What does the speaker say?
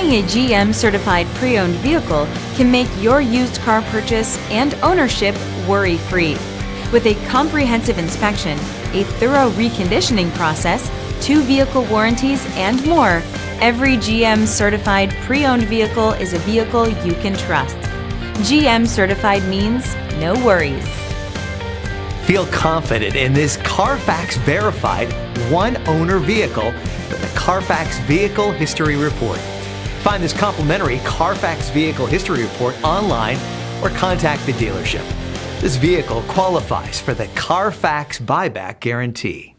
Buying a GM certified pre-owned vehicle can make your used car purchase and ownership worry-free. With a comprehensive inspection, a thorough reconditioning process, 2 vehicle warranties, and more, every GM certified pre-owned vehicle is a vehicle you can trust. GM certified means no worries. Feel confident in this Carfax verified one-owner vehicle with the Carfax Vehicle History Report. Find this complimentary Carfax Vehicle History Report online or contact the dealership. This vehicle qualifies for the Carfax Buyback Guarantee.